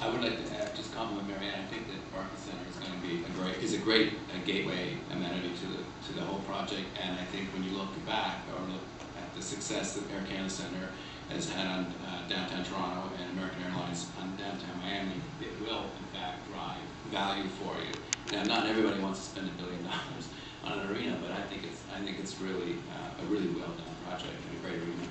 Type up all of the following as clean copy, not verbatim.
I would like to just compliment Marianne. I think that Barclays Center is going to be a great gateway amenity to the whole project. And I think when you look back or look at the success that Air Canada Center has had on downtown Toronto and American Airlines on downtown Miami, it will in fact drive value for you. Now, not everybody wants to spend $1 billion on an arena, but I think it's really a really well done project and a great arena.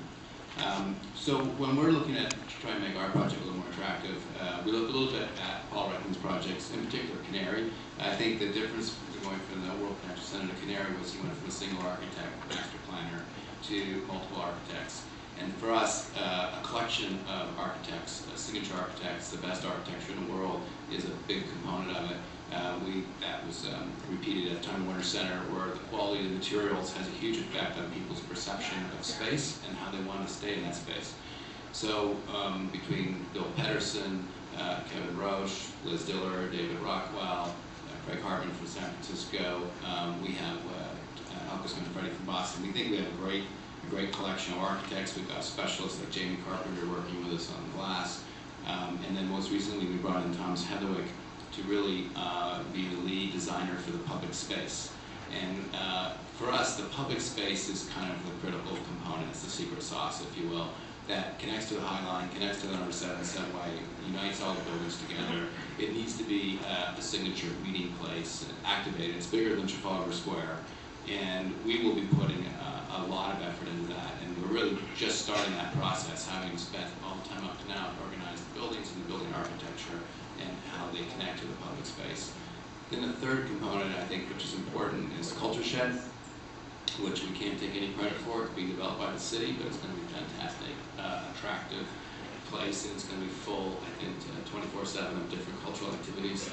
So when we're looking at trying to make our project a little more attractive, we look a little bit at Paul Redmond's projects, in particular Canary. I think the difference going from the World Financial Center to Canary was he went from a single architect, master planner, to multiple architects. And for us, a collection of architects, signature architects, the best architecture in the world is a big component of it. That was repeated at Time Warner Center, where the quality of the materials has a huge effect on people's perception of space and how they want to stay in that space. So between Bill Pedersen, Kevin Roche, Liz Diller, David Rockwell, Craig Hartman from San Francisco, we have Alcus Manfredi from Boston. We think we have a great collection of architects. We've got specialists like Jamie Carpenter working with us on glass. And then most recently we brought in Thomas Heatherwick to really be the lead designer for the public space. And for us, the public space is kind of the critical component. It's the secret sauce, if you will, that connects to the High Line, connects to the number 7 subway, unites all the buildings together. It needs to be a signature meeting place, activated. It's bigger than Trafalgar Square. And we will be putting a lot of effort into that. And we're really just starting that process, having spent all the time up to now to organize the buildings and the building architecture and how they connect to the public space. Then the third component, I think, which is important, is Culture Shed, which we can't take any credit for. It's being developed by the city, but it's going to be a fantastic, attractive place, and it's going to be full, I think, 24/7 of different cultural activities.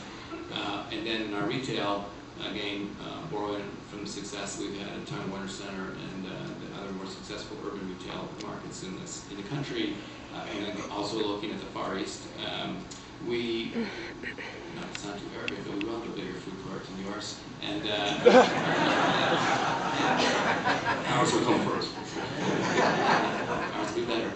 And then in our retail, again, borrowing from the success we've had at Time Warner Center and the other more successful urban retail markets in the country, and then also looking at the Far East. It's not too arrogant, but we will have a bigger food court than yours. And ours will come first. Ours will be better.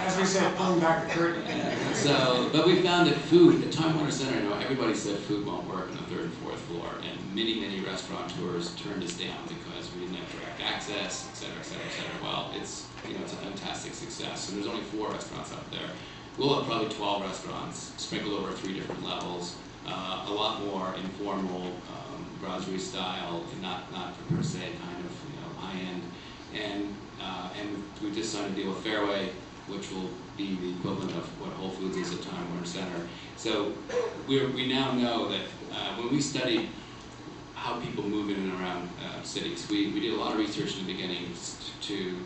As we said, pulling back the curtain. So, but we found that food, at Time Warner Center, everybody said food won't work on the 3rd and 4th floor, and many restaurateurs turned us down because we didn't have direct access, et cetera, et cetera, et cetera. Well, it's a fantastic success, and there's only 4 restaurants up there. We'll have probably 12 restaurants sprinkled over 3 different levels, a lot more informal, brasserie style, not per se kind of high end, and we just signed a deal with Fairway, which will be the equivalent of what Whole Foods is at Time Warner Center. So we now know that when we studied how people move in and around cities, we did a lot of research in the beginning to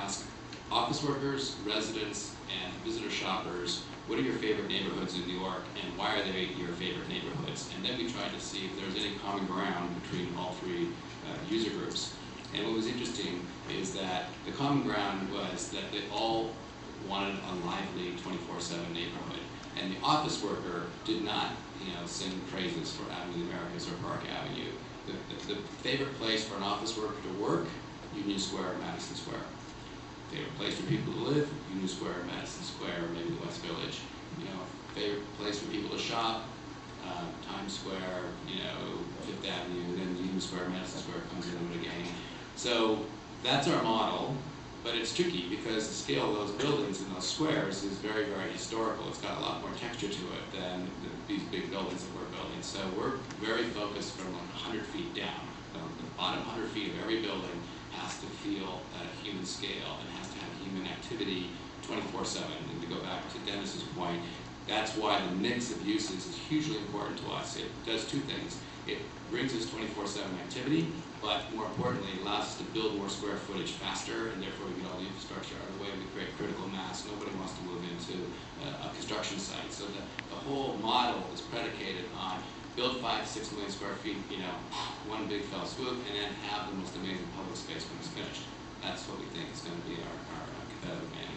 ask office workers, residents, and visitor shoppers, what are your favorite neighborhoods in New York, and why are they your favorite neighborhoods? And then we tried to see if there was any common ground between all 3 user groups. And what was interesting is that the common ground was that they all wanted a lively 24/7 neighborhood. And the office worker did not, sing praises for Avenue of the Americas or Park Avenue. The favorite place for an office worker to work, Union Square or Madison Square. Favorite place for people to live, Union Square, Madison Square, or maybe the West Village. Favorite place for people to shop, Times Square, 5th Avenue, and then Union Square, Madison Square comes in with a gang. So that's our model, but it's tricky because the scale of those buildings and those squares is very historical. It's got a lot more texture to it than these big buildings that we're building. So we're very focused from 100 feet down. The bottom 100 feet of every building has to feel at a human scale and has to have human activity 24/7. And to go back to Dennis's point, that's why the mix of uses is hugely important to us. It does 2 things. It brings us 24/7 activity, but more importantly, it allows us to build more square footage faster, and therefore we get all the infrastructure out of the way. We create critical mass. Nobody wants to move into a construction site. So the whole model is predicated on build 5-6 million square feet, one big fell swoop, and then have the most amazing public space when it's finished. That's what we think is going to be our competitive advantage.